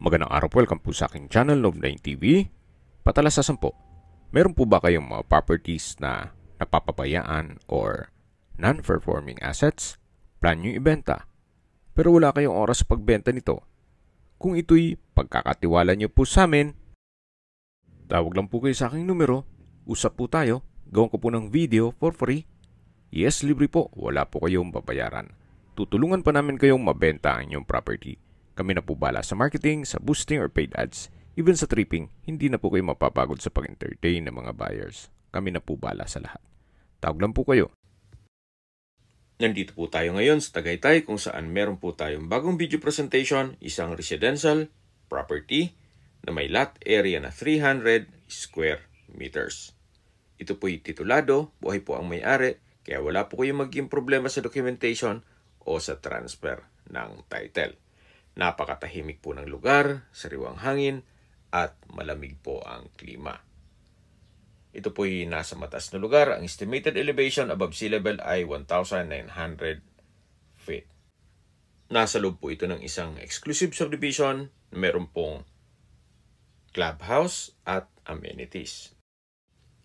Magandang araw po, welcome po sa aking channel, Love9 TV. Patalasasan po, meron po ba kayong mga properties na napapabayaan or non-performing assets? Plan nyo ibenta, pero wala kayong oras sa pagbenta nito. Kung ito'y pagkakatiwala nyo po sa amin, tawag lang po kayo sa aking numero, usap po tayo, gawin ko po ng video for free. Yes, libre po, wala po kayong babayaran. Tutulungan pa namin kayong mabenta ang inyong property. Kami na po bala sa marketing, sa boosting or paid ads. Even sa tripping, hindi na po kayo mapapagod sa pag-entertain ng mga buyers. Kami na po bala sa lahat. Tawag lang po kayo. Nandito po tayo ngayon sa Tagaytay kung saan meron po tayong bagong video presentation, isang residential property na may lot area na 300 square meters. Ito po'y titulado, buhay po ang may-ari, kaya wala po kayong maging problema sa documentation o sa transfer ng title. Napakatahimik po ng lugar, sariwang hangin, at malamig po ang klima. Ito po'y nasa mataas na lugar. Ang estimated elevation above sea level ay 1,900 feet. Nasa loob po ito ng isang exclusive subdivision na meron pong clubhouse at amenities.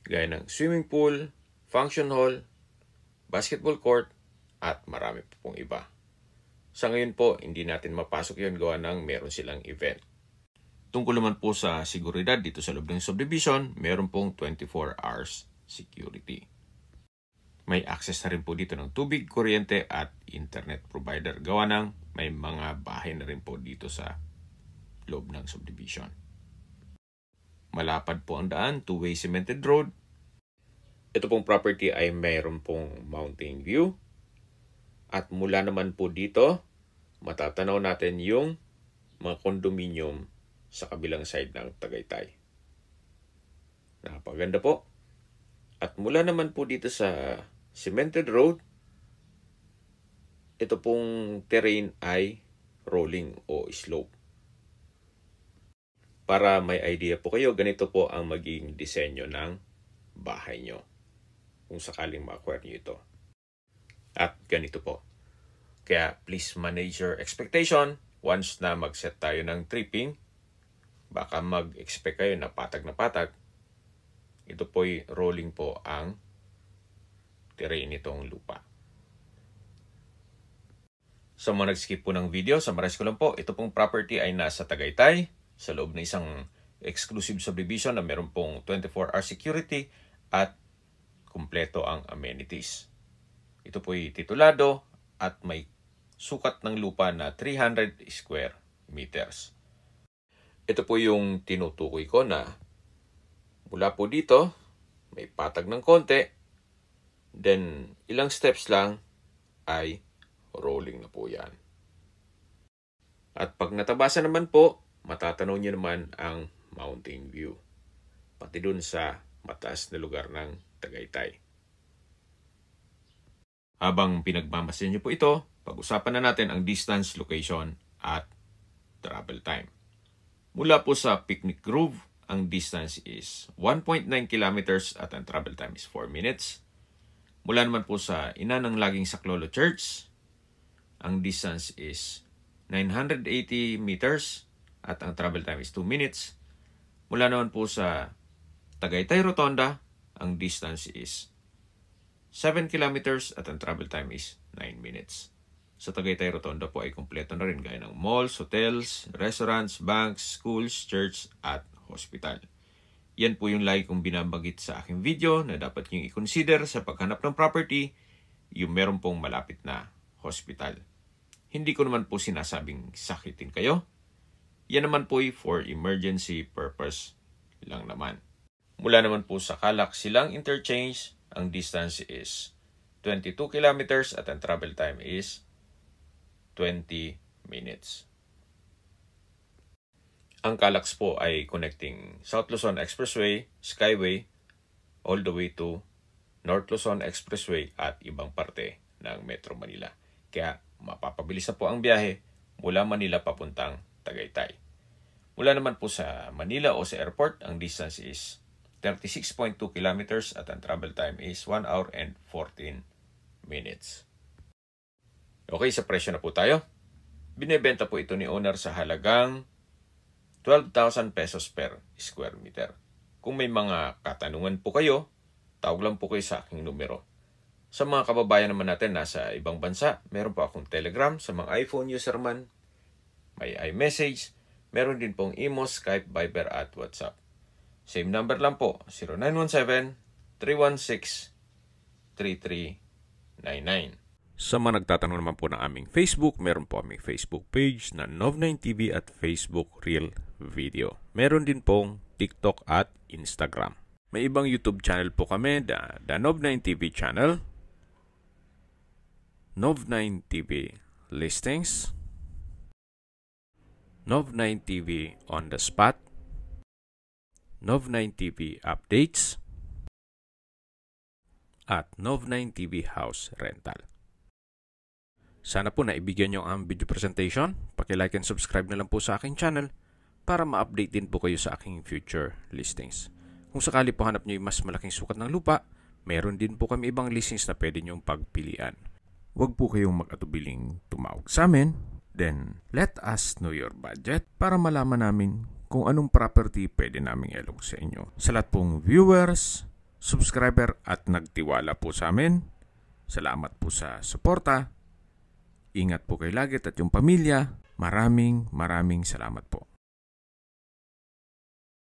Gaya ng swimming pool, function hall, basketball court, at marami po pong iba. Sa ngayon po, hindi natin mapasok yun gawa ng meron silang event. Tungkol naman po sa seguridad dito sa loob ng subdivision, meron pong 24 hours security. May access na rin po dito ng tubig, kuryente at internet provider. Gawa ng may mga bahay na rin po dito sa loob ng subdivision. Malapad po ang daan, two-way cemented road. Ito pong property ay mayroon pong mountain view. At mula naman po dito, matatanaw natin yung mga condominium sa kabilang side ng Tagaytay. Napaganda po. At mula naman po dito sa cemented road, ito pong terrain ay rolling o slope. Para may idea po kayo, ganito po ang magiging disenyo ng bahay nyo kung sakaling ma-acquire nyo ito. At ganito po. Kaya please manage your expectation. Once na mag-set tayo ng tripping, baka mag-expect kayo na patag. Ito po'y rolling po ang terrain nitong lupa. Sa mga nag-skip po ng video, summarize ko lang po, ito pong property ay nasa Tagaytay, sa loob na isang exclusive subdivision na meron pong 24-hour security at kumpleto ang amenities. Ito po'y titulado at may sukat ng lupa na 300 square meters. Ito po yung tinutukoy ko na mula po dito, may patag ng konti, then ilang steps lang ay rolling na po yan. At pag natabasan naman po, matatanaw nyo naman ang mountain view, pati dun sa mataas na lugar ng Tagaytay. Habang pinagmamasin nyo po ito, pag-usapan na natin ang distance, location, at travel time. Mula po sa Picnic Grove, ang distance is 1.9 kilometers at ang travel time is 4 minutes. Mula naman po sa Ina ng Laging Saklolo Church, ang distance is 980 meters at ang travel time is 2 minutes. Mula naman po sa Tagaytay Rotonda, ang distance is 7 kilometers at ang travel time is 9 minutes. Sa Tagaytay Rotonda po ay kumpleto na rin gaya ng malls, hotels, restaurants, banks, schools, church at hospital. Yan po yung lagi kong binabanggit sa aking video na dapat nyo i-consider sa paghanap ng property, yung meron pong malapit na hospital. Hindi ko naman po sinasabing sakitin kayo. Yan naman po ay for emergency purpose lang naman. Mula naman po sa Calac Silang Interchange, ang distance is 22 kilometers at ang travel time is 20 minutes. Ang Calax po ay connecting South Luzon Expressway, Skyway, all the way to North Luzon Expressway at ibang parte ng Metro Manila. Kaya mapapabilis na po ang biyahe mula Manila papuntang Tagaytay. Mula naman po sa Manila o sa airport, ang distance is 36.2 kilometers at ang travel time is 1 hour and 14 minutes. Okay, sa presyo na po tayo. Binebenta po ito ni owner sa halagang 12,000 pesos per square meter. Kung may mga katanungan po kayo, tawag lang po kayo sa aking numero. Sa mga kababayan naman natin nasa ibang bansa, meron po akong Telegram sa mga iPhone user man, may iMessage, meron din pong Imo, Skype, Viber at WhatsApp. Same number lang po, 0917-316-3399. Sa mga nagtatanong naman po ng aming Facebook, meron po aming Facebook page na Nov9TV at Facebook Real Video. Meron din pong TikTok at Instagram. May ibang YouTube channel po kami, the Nov9TV channel, Nov9TV Listings, Nov9TV On The Spot, Nov9TV Updates, at Nov9TV House Rental. Sana po naibigyan nyo ang video presentation. Paki-like and subscribe na lang po sa aking channel para ma-update din po kayo sa aking future listings. Kung sakali po hanap nyo yung mas malaking sukat ng lupa, meron din po kami ibang listings na pwede nyong pagpilian. Huwag po kayong mag-atubiling tumawag sa amin. Then, let us know your budget para malaman namin kung anong property pwede naming ilog sa inyo. Sa lahat pong viewers, subscriber at nagtiwala po sa amin, salamat po sa suporta. Ingat po kayo lagi at yung pamilya. Maraming salamat po.